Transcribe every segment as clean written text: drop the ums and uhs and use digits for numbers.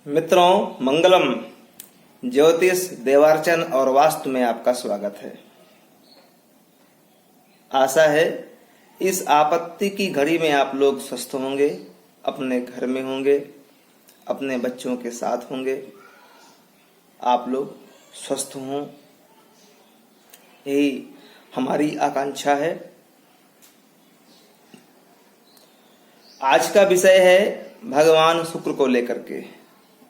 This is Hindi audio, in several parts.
मित्रों, मंगलम। ज्योतिष, देवार्चन और वास्तु में आपका स्वागत है। आशा है इस आपत्ति की घड़ी में आप लोग स्वस्थ होंगे, अपने घर में होंगे, अपने बच्चों के साथ होंगे, आप लोग स्वस्थ हों, यही हमारी आकांक्षा है। आज का विषय है भगवान शुक्र को लेकर के।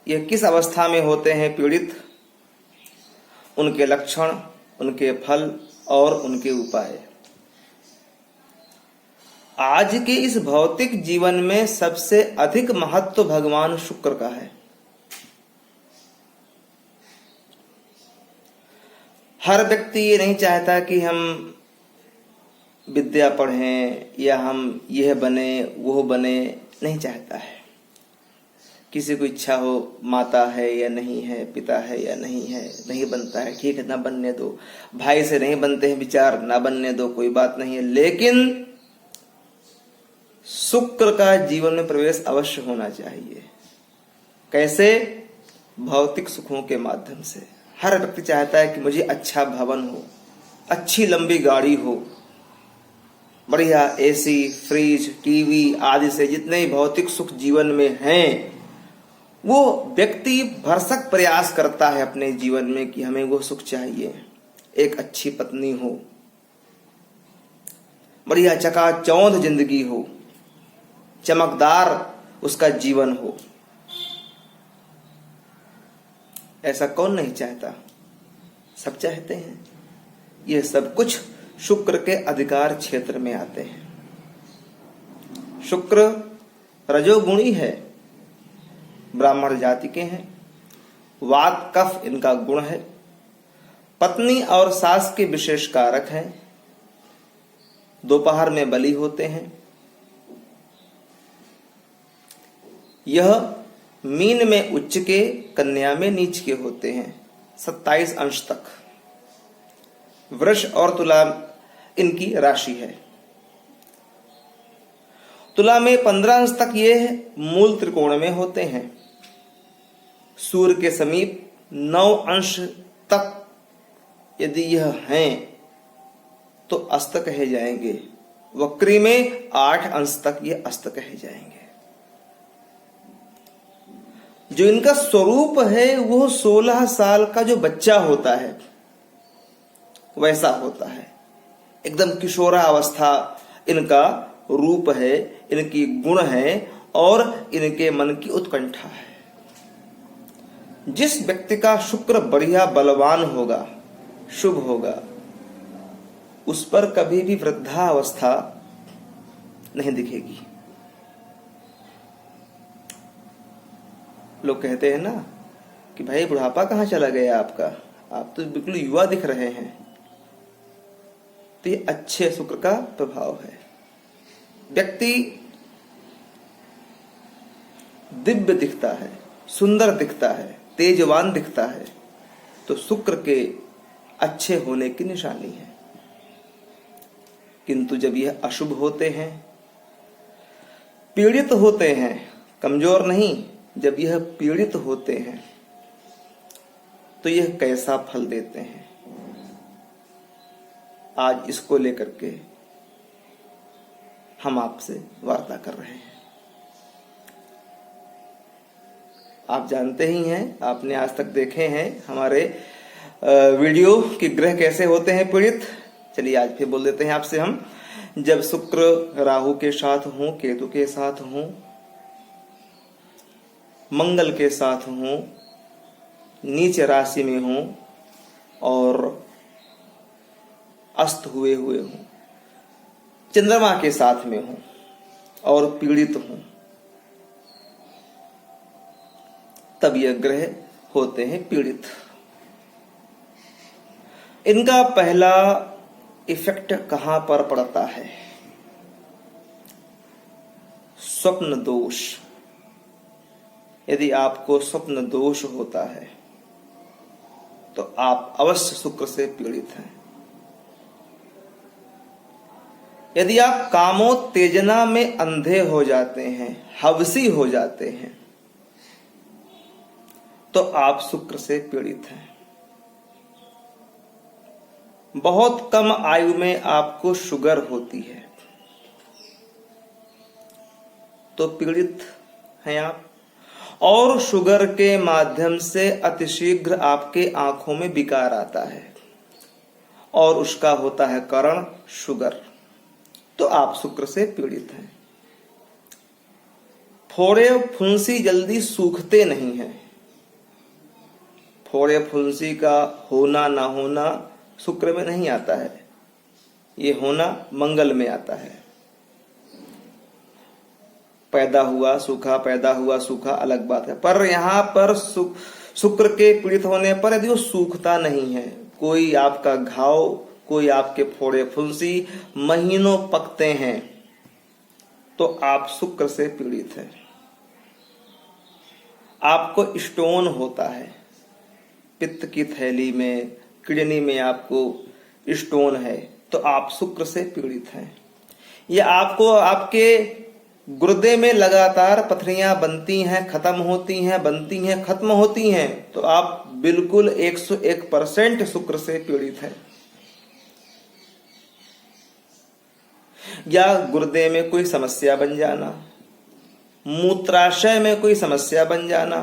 ये किस अवस्था में होते हैं पीड़ित, उनके लक्षण, उनके फल और उनके उपाय। आज के इस भौतिक जीवन में सबसे अधिक महत्व भगवान शुक्र का है। हर व्यक्ति ये नहीं चाहता कि हम विद्या पढ़ें या हम यह बने वो बने, नहीं चाहता है। किसी को इच्छा हो, माता है या नहीं है, पिता है या नहीं है, नहीं बनता है, ठीक है ना बनने दो। भाई से नहीं बनते हैं विचार, ना बनने दो, कोई बात नहीं है। लेकिन शुक्र का जीवन में प्रवेश अवश्य होना चाहिए। कैसे? भौतिक सुखों के माध्यम से। हर व्यक्ति चाहता है कि मुझे अच्छा भवन हो, अच्छी लंबी गाड़ी हो, बढ़िया एसी, फ्रिज, टीवी आदि से जितने भौतिक सुख जीवन में हैं, वो व्यक्ति भरसक प्रयास करता है अपने जीवन में कि हमें वो सुख चाहिए। एक अच्छी पत्नी हो, बढ़िया चकाचौंध जिंदगी हो, चमकदार उसका जीवन हो। ऐसा कौन नहीं चाहता? सब चाहते हैं। ये सब कुछ शुक्र के अधिकार क्षेत्र में आते हैं। शुक्र रजोगुणी है, ब्राह्मण जाति के हैं, वात कफ इनका गुण है, पत्नी और सास के विशेष कारक हैं, दोपहर में बली होते हैं। यह मीन में उच्च के, कन्या में नीच के होते हैं 27 अंश तक। वृष और तुला इनकी राशि है। तुला में 15 अंश तक ये मूल त्रिकोण में होते हैं। सूर्य के समीप 9 अंश तक यदि यह हैं तो अस्त कहे जाएंगे। वक्री में 8 अंश तक ये अस्त कहे जाएंगे। जो इनका स्वरूप है वो 16 साल का जो बच्चा होता है वैसा होता है। एकदम किशोरा अवस्था इनका रूप है, इनकी गुण है और इनके मन की उत्कंठा है। जिस व्यक्ति का शुक्र बढ़िया बलवान होगा, शुभ होगा, उस पर कभी भी वृद्धावस्था नहीं दिखेगी। लोग कहते हैं ना कि भाई बुढ़ापा कहाँ चला गया आपका, आप तो बिल्कुल युवा दिख रहे हैं। तो ये अच्छे शुक्र का प्रभाव है। व्यक्ति दिव्य दिखता है, सुंदर दिखता है, तेजवान दिखता है, तो शुक्र के अच्छे होने की निशानी है। किंतु जब यह अशुभ होते हैं, पीड़ित होते हैं, कमजोर नहीं, जब यह पीड़ित होते हैं तो यह कैसा फल देते हैं, आज इसको लेकर के हम आपसे वार्ता कर रहे हैं। आप जानते ही हैं, आपने आज तक देखे हैं हमारे वीडियो कि ग्रह कैसे होते हैं पीड़ित। चलिए आज फिर बोल देते हैं आपसे हम। जब शुक्र राहु के साथ हों, केतु के साथ हों, मंगल के साथ हों, नीच राशि में हों और अस्त हुए हों, चंद्रमा के साथ में हों और पीड़ित हों, तब यह ग्रह होते हैं पीड़ित। इनका पहला इफेक्ट कहां पर पड़ता है? स्वप्न दोष। यदि आपको स्वप्न दोष होता है तो आप अवश्य शुक्र से पीड़ित हैं। यदि आप कामोत्तेजना में अंधे हो जाते हैं, हवसी हो जाते हैं, तो आप शुक्र से पीड़ित हैं। बहुत कम आयु में आपको शुगर होती है तो पीड़ित हैं आप, और शुगर के माध्यम से अतिशीघ्र आपके आंखों में विकार आता है और उसका होता है कारण शुगर, तो आप शुक्र से पीड़ित हैं। फोड़े फुंसी जल्दी सूखते नहीं हैं। फोड़े फुंसी का होना ना होना शुक्र में नहीं आता है, ये होना मंगल में आता है। पैदा हुआ सूखा, पैदा हुआ सूखा अलग बात है, पर यहाँ पर शुक्र के पीड़ित होने पर यदि वो सूखता नहीं है, कोई आपका घाव, कोई आपके फोड़े फुंसी महीनों पकते हैं, तो आप शुक्र से पीड़ित हैं। आपको स्टोन होता है, पित्त की थैली में, किडनी में आपको स्टोन है, तो आप शुक्र से पीड़ित हैं। ये आपको आपके गुर्दे में लगातार पथरियां बनती हैं, खत्म होती हैं, बनती हैं, खत्म होती हैं, तो आप बिल्कुल 101% शुक्र से पीड़ित हैं। या गुर्दे में कोई समस्या बन जाना, मूत्राशय में कोई समस्या बन जाना,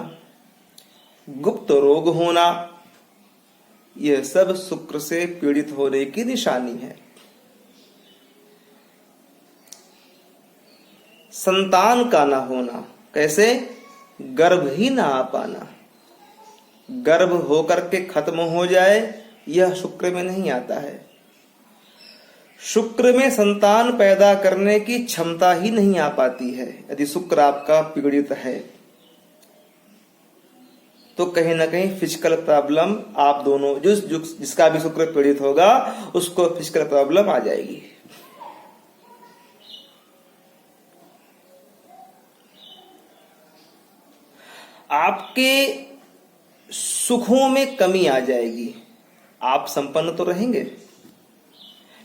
गुप्त रोग होना, यह सब शुक्र से पीड़ित होने की निशानी है। संतान का ना होना, कैसे? गर्भ ही ना आ पाना, गर्भ होकर के खत्म हो जाए, यह शुक्र में नहीं आता है। शुक्र में संतान पैदा करने की क्षमता ही नहीं आ पाती है। यदि शुक्र आपका पीड़ित है तो कहीं ना कहीं फिजिकल प्रॉब्लम, आप दोनों जिसका भी शुक्र पीड़ित होगा उसको फिजिकल प्रॉब्लम आ जाएगी। आपके सुखों में कमी आ जाएगी। आप संपन्न तो रहेंगे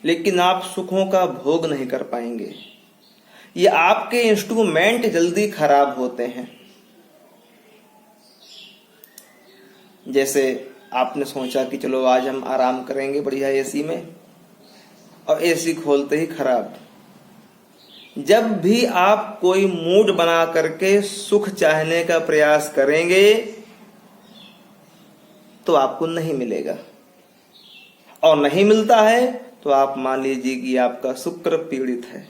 लेकिन आप सुखों का भोग नहीं कर पाएंगे। ये आपके इंस्ट्रूमेंट जल्दी खराब होते हैं। जैसे आपने सोचा कि चलो आज हम आराम करेंगे बढ़िया एसी में, और एसी खोलते ही खराब। जब भी आप कोई मूड बना करके सुख चाहने का प्रयास करेंगे तो आपको नहीं मिलेगा, और नहीं मिलता है तो आप मान लीजिए कि आपका शुक्र पीड़ित है।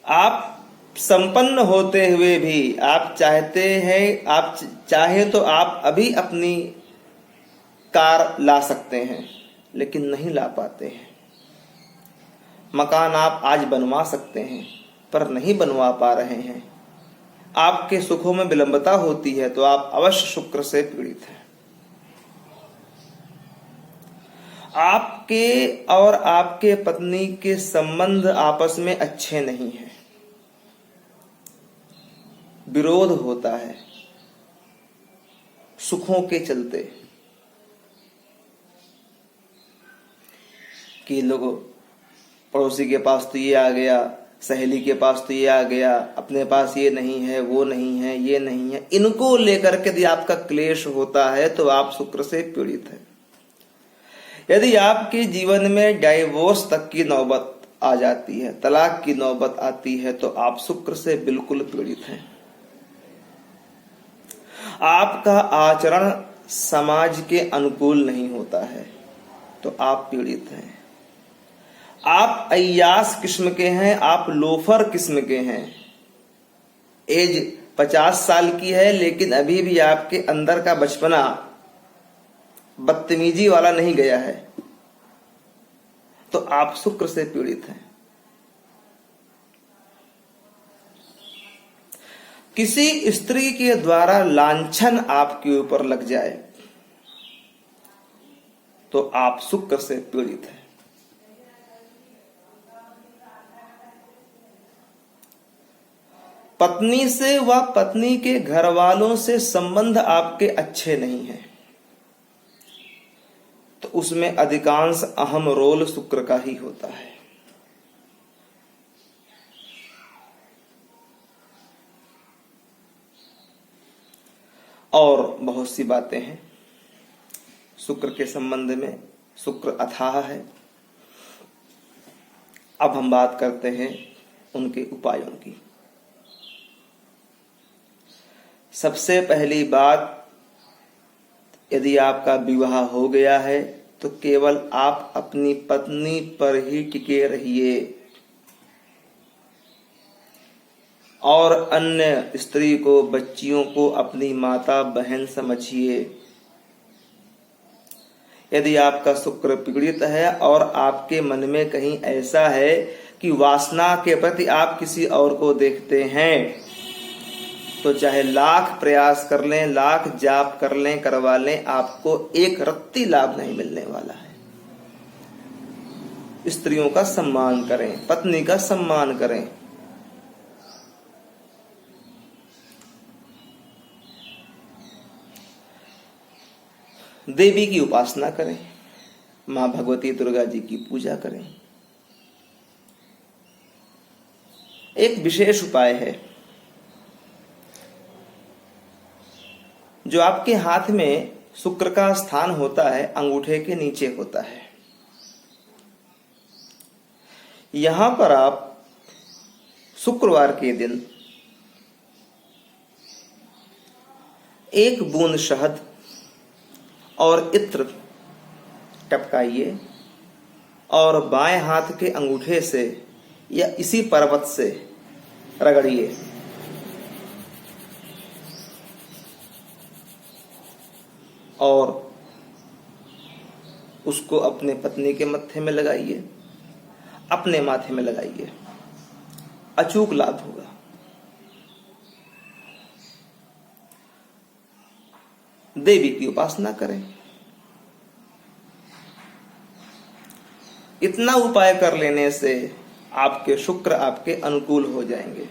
आप संपन्न होते हुए भी आप चाहते हैं, आप चाहे तो आप अभी अपनी कार ला सकते हैं लेकिन नहीं ला पाते हैं। मकान आप आज बनवा सकते हैं पर नहीं बनवा पा रहे हैं। आपके सुखों में विलंबता होती है तो आप अवश्य शुक्र से पीड़ित हैं। आपके और आपके पत्नी के संबंध आपस में अच्छे नहीं हैं, विरोध होता है सुखों के चलते, कि लोगों पड़ोसी के पास तो ये आ गया, सहेली के पास तो ये आ गया, अपने पास ये नहीं है, वो नहीं है, ये नहीं है। इनको लेकर के यदि आपका क्लेश होता है तो आप शुक्र से पीड़ित हैं। यदि आपके जीवन में डाइवोर्स तक की नौबत आ जाती है, तलाक की नौबत आती है, तो आप शुक्र से बिल्कुल पीड़ित हैं। आपका आचरण समाज के अनुकूल नहीं होता है तो आप पीड़ित हैं। आप अय्यास किस्म के हैं, आप लोफर किस्म के हैं। एज 50 साल की है लेकिन अभी भी आपके अंदर का बचपना बदतमीजी वाला नहीं गया है, तो आप शुक्र से पीड़ित हैं। किसी स्त्री के द्वारा लांछन आपके ऊपर लग जाए तो आप शुक्र से पीड़ित हैं। पत्नी से व पत्नी के घर वालों से संबंध आपके अच्छे नहीं हैं तो उसमें अधिकांश अहम रोल शुक्र का ही होता है। और बहुत सी बातें हैं शुक्र के संबंध में। शुक्र अथाह है। अब हम बात करते हैं उनके उपायों की। सबसे पहली बात, यदि आपका विवाह हो गया है तो केवल आप अपनी पत्नी पर ही टिके रहिए और अन्य स्त्री को, बच्चियों को अपनी माता बहन समझिए। यदि आपका शुक्र पीड़ित है और आपके मन में कहीं ऐसा है कि वासना के प्रति आप किसी और को देखते हैं, तो चाहे लाख प्रयास कर लें, लाख जाप कर लें, करवा लें, आपको एक रत्ती लाभ नहीं मिलने वाला है। स्त्रियों का सम्मान करें, पत्नी का सम्मान करें। देवी की उपासना करें, मां भगवती दुर्गा जी की पूजा करें। एक विशेष उपाय है, जो आपके हाथ में शुक्र का स्थान होता है, अंगूठे के नीचे होता है। यहां पर आप शुक्रवार के दिन 1 बूंद शहद और इत्र टपकाइए और बाएं हाथ के अंगूठे से या इसी पर्वत से रगड़िए। और उसको अपने पत्नी के मत्थे में लगाइए, अपने माथे में लगाइए। अचूक लाभ होगा। देवी की उपासना करें। इतना उपाय कर लेने से आपके शुक्र आपके अनुकूल हो जाएंगे।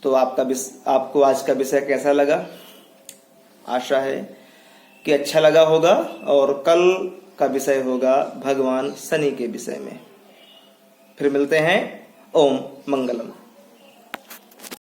तो आपको आज का विषय कैसा लगा? आशा है कि अच्छा लगा होगा। और कल का विषय होगा भगवान शनि के विषय में। फिर मिलते हैं। ओम मंगलम।